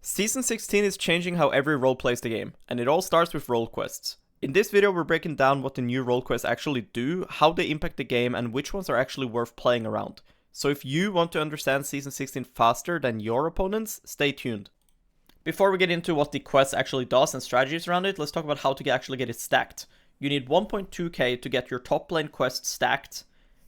Season 16 is changing how every role plays the game, and it all starts with role quests. In this video we're breaking down what the new role quests actually do, how they impact the game, and which ones are actually worth playing around. So if you want to understand Season 16 faster than your opponents, stay tuned. Before we get into what the quest actually does and strategies around it, let's talk about how to actually get it stacked. You need 1.2k to get your top lane quest stacked.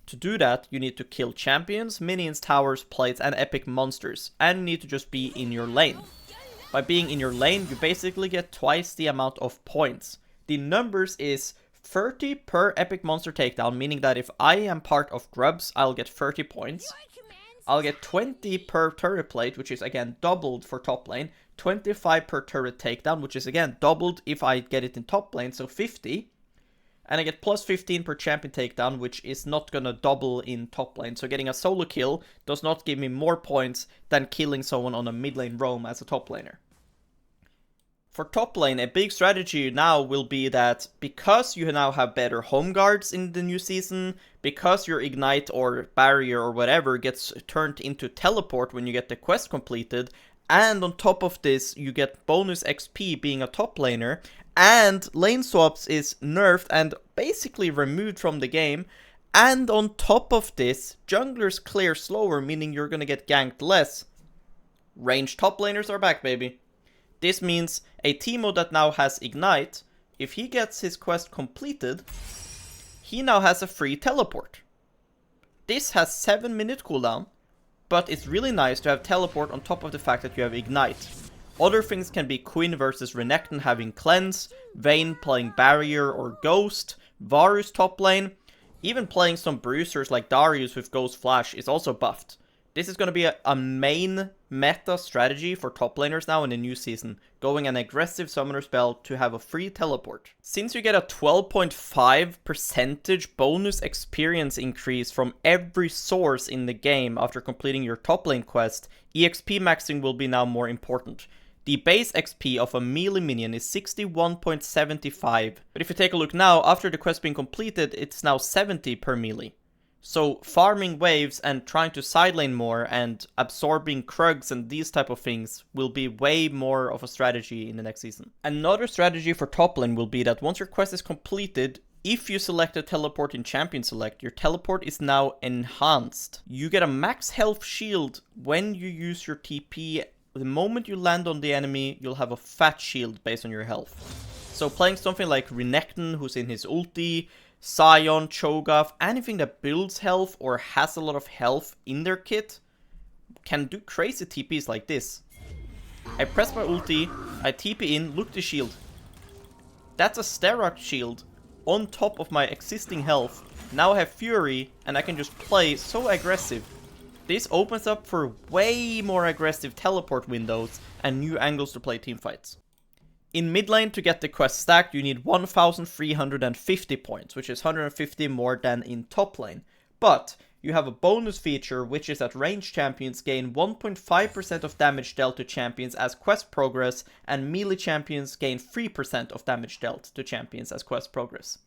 To do that, you need to kill champions, minions, towers, plates, and epic monsters, and you need to just be in your lane. By being in your lane, you basically get twice the amount of points. The numbers is 30 per epic monster takedown, meaning that if I am part of grubs, I'll get 30 points. I'll get 20 per turret plate, which is again doubled for top lane. 25 per turret takedown, which is again doubled if I get it in top lane, so 50. And I get plus 15 per champion takedown, which is not gonna double in top lane. So getting a solo kill does not give me more points than killing someone on a mid lane roam as a top laner. For top lane, a big strategy now will be that because you now have better home guards in the new season, because your ignite or barrier or whatever gets turned into teleport when you get the quest completed, and on top of this you get bonus XP being a top laner, and lane swaps is nerfed and basically removed from the game, and on top of this, junglers clear slower, meaning you're gonna get ganked less. Ranged top laners are back, baby. This means a Teemo that now has Ignite, if he gets his quest completed, he now has a free teleport. This has 7-minute cooldown, but it's really nice to have teleport on top of the fact that you have Ignite. Other things can be Quinn versus Renekton having Cleanse, Vayne playing Barrier or Ghost, Varus top lane, even playing some bruisers like Darius with Ghost Flash is also buffed. This is going to be a main meta strategy for top laners now in the new season, going an aggressive summoner spell to have a free teleport. Since you get a 12.5% bonus experience increase from every source in the game after completing your top lane quest, EXP maxing will be now more important. The base XP of a melee minion is 61.75, but if you take a look now, after the quest being completed, it's now 70 per melee. So farming waves and trying to side lane more and absorbing Krugs and these type of things will be way more of a strategy in the next season. Another strategy for top lane will be that once your quest is completed, if you select a teleport in champion select, your teleport is now enhanced. You get a max health shield when you use your TP. The moment you land on the enemy, you'll have a fat shield based on your health. So playing something like Renekton, who's in his ulti, Sion, Cho'Gath, anything that builds health or has a lot of health in their kit can do crazy TPs like this. I press my ulti, I TP in, look the shield. That's a Sterak shield on top of my existing health. Now I have Fury and I can just play so aggressive. This opens up for way more aggressive teleport windows and new angles to play teamfights. In mid lane, to get the quest stacked, you need 1,350 points, which is 150 more than in top lane. But you have a bonus feature, which is that ranged champions gain 1.5% of damage dealt to champions as quest progress, and melee champions gain 3% of damage dealt to champions as quest progress.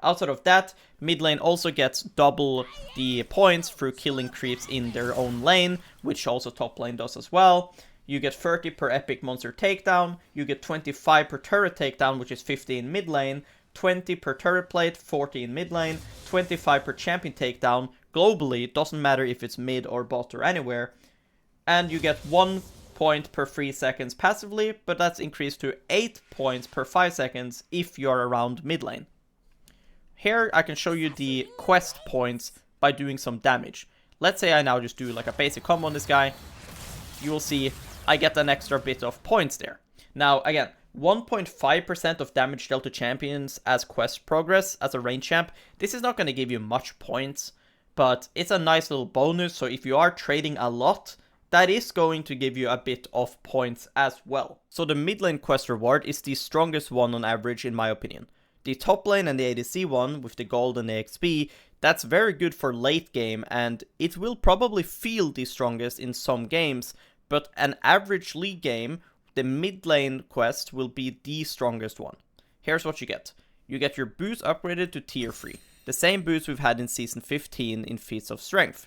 Outside of that, mid lane also gets double the points through killing creeps in their own lane, which also top lane does as well. You get 30 per epic monster takedown, you get 25 per turret takedown, which is 50 in mid lane, 20 per turret plate, 40 in mid lane, 25 per champion takedown, globally, it doesn't matter if it's mid or bot or anywhere, and you get 1 point per 3 seconds passively, but that's increased to 8 points per 5 seconds if you're around mid lane. Here I can show you the quest points by doing some damage. Let's say I now just do like a basic combo on this guy. You will see I get an extra bit of points there. Now, again, 1.5% of damage dealt to champions as quest progress as a range champ. This is not going to give you much points, but it's a nice little bonus. So if you are trading a lot, that is going to give you a bit of points as well. So the mid lane quest reward is the strongest one on average in my opinion. The top lane and the ADC one with the gold and the XP, that's very good for late game, and it will probably feel the strongest in some games, but an average league game, the mid lane quest will be the strongest one. Here's what you get. You get your boost upgraded to tier 3, the same boost we've had in season 15 in Feats of Strength.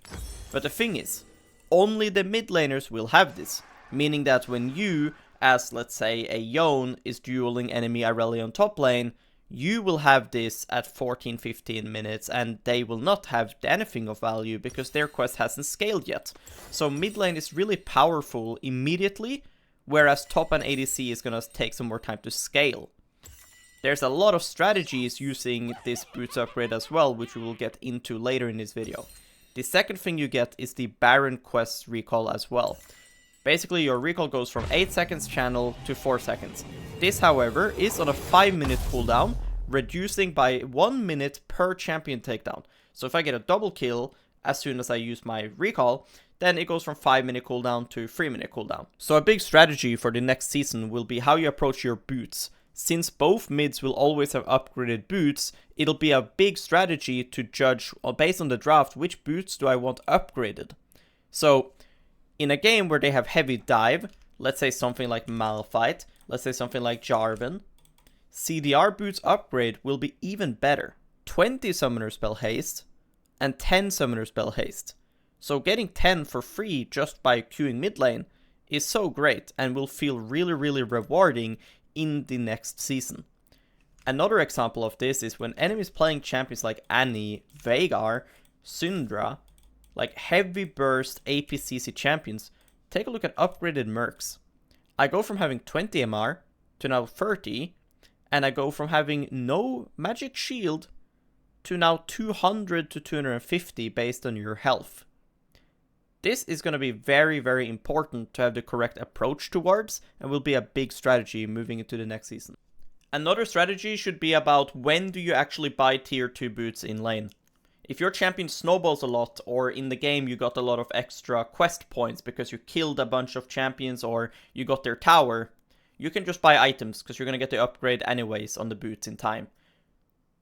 But the thing is, only the mid laners will have this. meaning that when you, as let's say a Yone, is dueling enemy Irelia top lane, you will have this at 14-15 minutes, and they will not have anything of value because their quest hasn't scaled yet. So mid lane is really powerful immediately, whereas top and ADC is gonna take some more time to scale. There's a lot of strategies using this boots upgrade as well, which we will get into later in this video. The second thing you get is the Baron quest recall as well. Basically, your recall goes from 8 seconds channel to 4 seconds. This, however, is on a 5-minute cooldown, reducing by 1 minute per champion takedown. So if I get a double kill as soon as I use my recall, then it goes from 5-minute cooldown to 3-minute cooldown. So a big strategy for the next season will be how you approach your boots. Since both mids will always have upgraded boots, it'll be a big strategy to judge, based on the draft, which boots do I want upgraded. So in a game where they have heavy dive, let's say something like Malphite, let's say something like Jarvan, CDR boots upgrade will be even better. 20 summoner spell haste and 10 summoner spell haste. So getting 10 for free just by queuing mid lane is so great and will feel really rewarding in the next season. Another example of this is when enemies playing champions like Annie, Veigar, Syndra, like heavy burst APCC champions, take a look at upgraded mercs. I go from having 20 MR to now 30, and I go from having no magic shield to now 200 to 250 based on your health. This is going to be very important to have the correct approach towards, and will be a big strategy moving into the next season. Another strategy should be about when do you actually buy tier 2 boots in lane. If your champion snowballs a lot, or in the game you got a lot of extra quest points because you killed a bunch of champions or you got their tower, you can just buy items because you're going to get the upgrade anyways on the boots in time.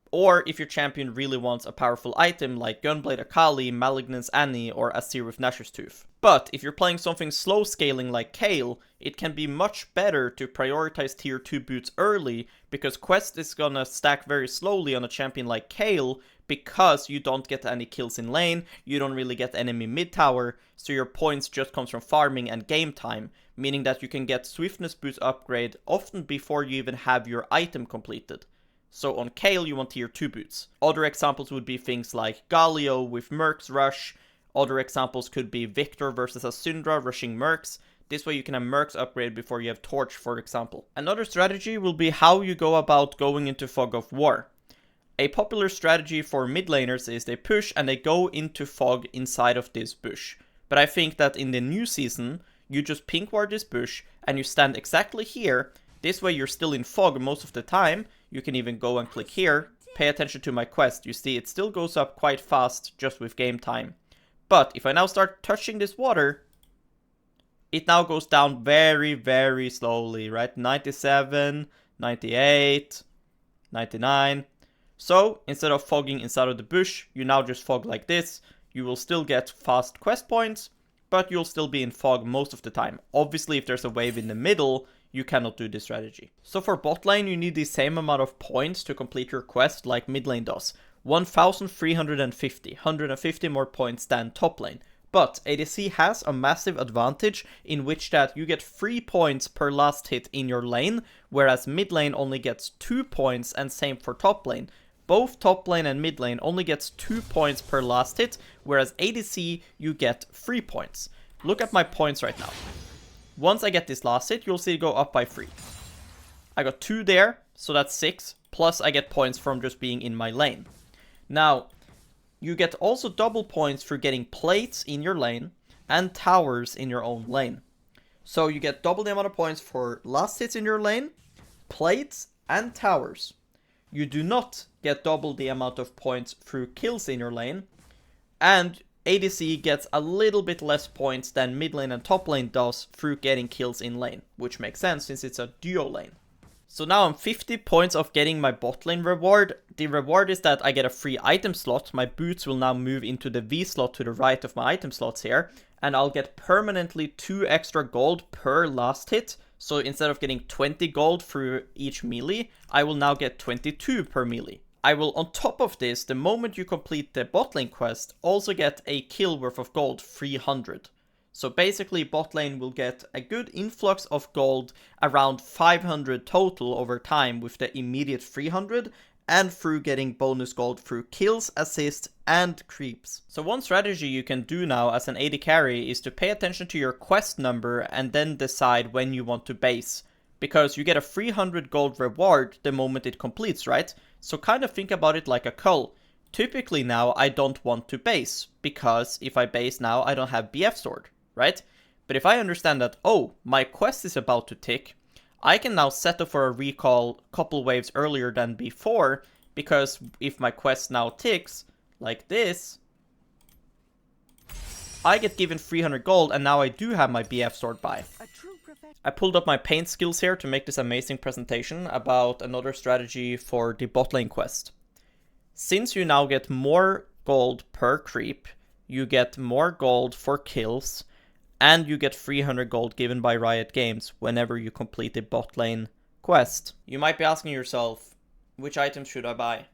Or if your champion really wants a powerful item like Gunblade Akali, Malignance Annie, or Azir with Nashor's Tooth. But if you're playing something slow scaling like Kayle, it can be much better to prioritize tier 2 boots early, because quest is gonna stack very slowly on a champion like Kayle, because you don't get any kills in lane, you don't really get enemy mid tower, so your points just comes from farming and game time, meaning that you can get swiftness boost upgrade often before you even have your item completed. So on Kayle you want tier 2 boots. Other examples would be things like Galio with Mercs Rush. Other examples could be Victor versus a Syndra rushing Mercs. This way you can have Mercs upgrade before you have Torch, for example. Another strategy will be how you go about going into Fog of War. A popular strategy for mid laners is they push and they go into Fog inside of this bush. But I think that in the new season, you just pink ward this bush and you stand exactly here. This way you're still in Fog most of the time. You can even go and click here. Pay attention to my quest. You see it still goes up quite fast just with game time. But if I now start touching this water, it now goes down very slowly, right? 97, 98, 99. So instead of fogging inside of the bush, you now just fog like this. You will still get fast quest points, but you'll still be in Fog most of the time. Obviously, if there's a wave in the middle, you cannot do this strategy. So for bot lane, you need the same amount of points to complete your quest like mid lane does. 1,350, 150 more points than top lane. But ADC has a massive advantage in which that you get 3 points per last hit in your lane, whereas mid lane only gets 2 points, and same for top lane. Both top lane and mid lane only gets 2 points per last hit, whereas ADC you get 3 points. Look at my points right now. Once I get this last hit, you'll see it go up by 3. I got 2 there, so that's 6, plus I get points from just being in my lane. Now, you get also double points for getting plates in your lane and towers in your own lane. So you get double the amount of points for last hits in your lane, plates, and towers. You do not get double the amount of points through kills in your lane, and ADC gets a little bit less points than mid lane and top lane does through getting kills in lane, which makes sense since it's a duo lane. So now I'm 50 points off getting my bot lane reward. The reward is that I get a free item slot. My boots will now move into the V slot to the right of my item slots here, and I'll get permanently 2 extra gold per last hit. So instead of getting 20 gold through each melee, I will now get 22 per melee. I will, on top of this, the moment you complete the bot lane quest, also get a kill worth of gold, 300. So basically bot lane will get a good influx of gold, around 500 total over time with the immediate 300, and through getting bonus gold through kills, assists, and creeps. So one strategy you can do now as an AD carry is to pay attention to your quest number and then decide when you want to base. Because you get a 300 gold reward the moment it completes, right? So kind of think about it like a cull. Typically now I don't want to base, because if I base now I don't have BF sword, right? But if I understand that, oh, my quest is about to tick, I can now set up for a recall couple waves earlier than before, because if my quest now ticks, like this, I get given 300 gold, and now I do have my BF sword buy. I pulled up my paint skills here to make this amazing presentation about another strategy for the bot lane quest. Since you now get more gold per creep, you get more gold for kills, and you get 300 gold given by Riot Games whenever you complete the bot lane quest. You might be asking yourself, which items should I buy?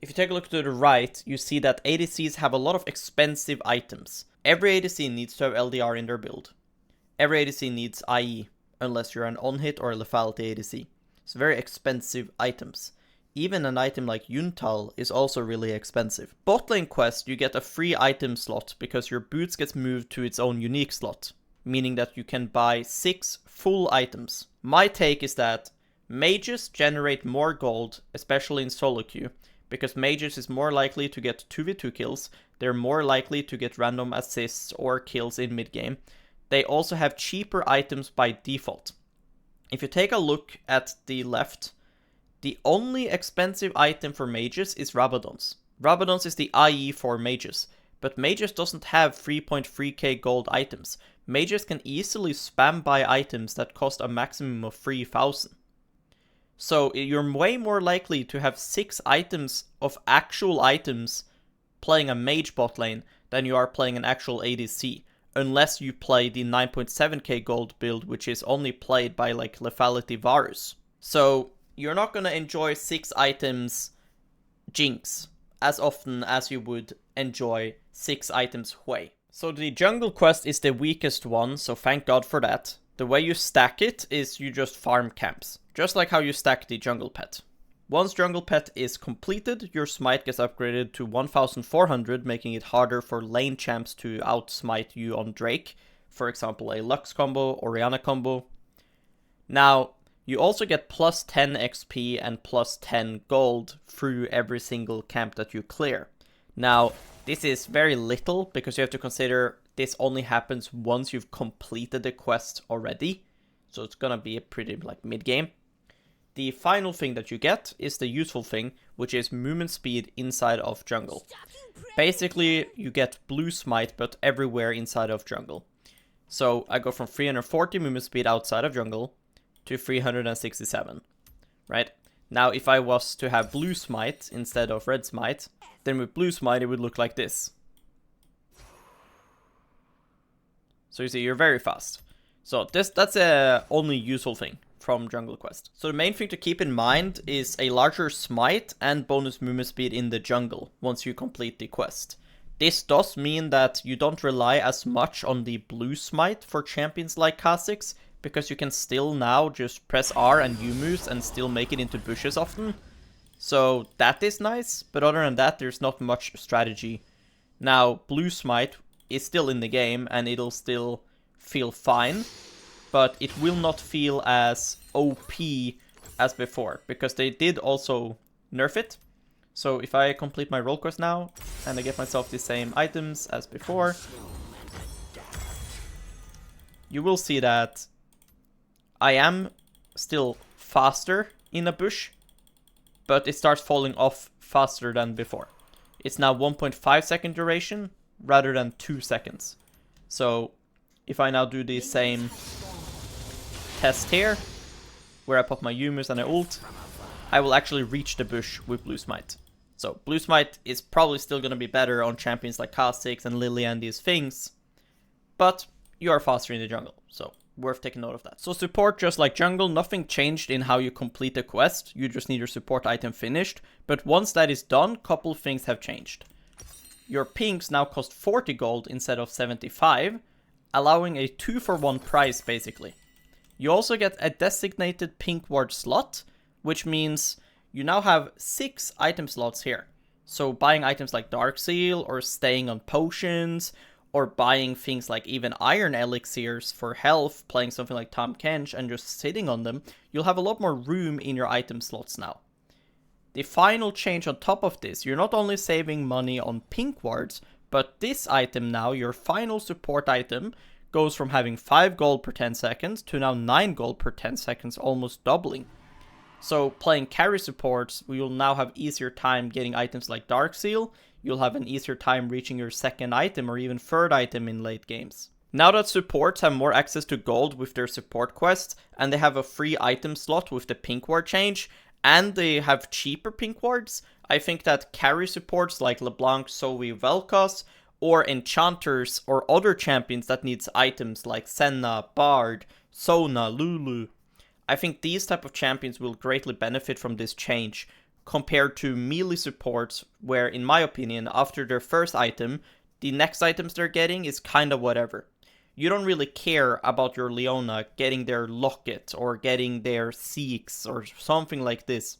If you take a look to the right, you see that ADCs have a lot of expensive items. Every ADC needs to have LDR in their build. Every ADC needs IE, unless you're an on-hit or a lethality ADC. It's very expensive items. Even an item like Yuntal is also really expensive. Bot lane quest, you get a free item slot because your boots gets moved to its own unique slot, meaning that you can buy 6 full items. My take is that mages generate more gold, especially in solo queue, because mages is more likely to get 2v2 kills, they're more likely to get random assists or kills in mid game. They also have cheaper items by default. If you take a look at the left, the only expensive item for mages is Rabadons. Rabadons is the IE for mages, but mages doesn't have 3.3k gold items. Mages can easily spam buy items that cost a maximum of 3,000. So you're way more likely to have 6 items of actual items playing a mage bot lane than you are playing an actual ADC, unless you play the 9.7k gold build, which is only played by like lethality Varus. So you're not gonna enjoy 6 items Jinx as often as you would enjoy 6 items Hui. So the jungle quest is the weakest one, so thank God for that. The way you stack it is you just farm camps, just like how you stack the jungle pet. Once jungle pet is completed, your smite gets upgraded to 1400, making it harder for lane champs to outsmite you on Drake. For example, a Lux combo, Orianna combo. Now, you also get plus 10 XP and plus 10 gold through every single camp that you clear. Now, this is very little because you have to consider this only happens once you've completed the quest already. So it's gonna be a pretty like mid-game. The final thing that you get is the useful thing, which is movement speed inside of jungle. Basically, you get blue smite, but everywhere inside of jungle. So I go from 340 movement speed outside of jungle to 367, right? Now, if I was to have blue smite instead of red smite, then with blue smite, it would look like this. So you see, you're very fast. So that's a only useful thing from jungle quest. So the main thing to keep in mind is a larger smite and bonus movement speed in the jungle once you complete the quest. This does mean that you don't rely as much on the blue smite for champions like Kha'Zix, because you can still now just press R and U-moves and still make it into bushes often. So that is nice, but other than that, there's not much strategy. Now, blue smite is still in the game and it'll still feel fine, but it will not feel as OP as before, because they did also nerf it. So if I complete my role quest now, and I get myself the same items as before, you will see that I am still faster in a bush, but it starts falling off faster than before. It's now 1.5 second duration rather than 2 seconds. So if I now do the same test here, where I pop my Yumus and I ult, I will actually reach the bush with blue smite. So blue smite is probably still going to be better on champions like Kha'Zix and Lily and these things, but you are faster in the jungle, so worth taking note of that. So support, just like jungle, nothing changed in how you complete the quest. You just need your support item finished. But once that is done, couple things have changed. Your pinks now cost 40 gold instead of 75. allowing a 2-for-1 price basically. You also get a designated pink ward slot, which means you now have 6 item slots here. So buying items like Dark Seal, or staying on potions, or buying things like even iron elixirs for health, playing something like Tahm Kench and just sitting on them, you'll have a lot more room in your item slots now. The final change on top of this, you're not only saving money on pink wards, but this item now, your final support item, goes from having 5 gold per 10 seconds to now 9 gold per 10 seconds, almost doubling. So playing carry supports, we will now have easier time getting items like Dark Seal, you'll have an easier time reaching your second item or even third item in late games. Now that supports have more access to gold with their support quests, and they have a free item slot with the pink ward change, and they have cheaper pink wards, I think that carry supports like LeBlanc, Zoe, Vel'Koz, or enchanters or other champions that needs items like Senna, Bard, Sona, Lulu, I think these type of champions will greatly benefit from this change, compared to melee supports where, in my opinion, after their first item, the next items they're getting is kinda whatever. You don't really care about your Leona getting their Locket or getting their Seeks or something like this,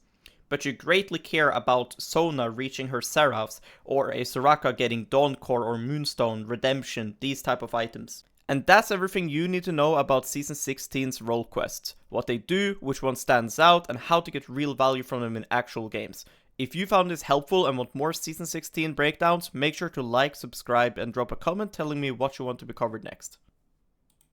but you greatly care about Sona reaching her Seraphs, or a Soraka getting Dawncore or Moonstone, Redemption, these type of items. And that's everything you need to know about Season 16's role quests, what they do, which one stands out, and how to get real value from them in actual games. If you found this helpful and want more Season 16 breakdowns, make sure to like, subscribe, and drop a comment telling me what you want to be covered next.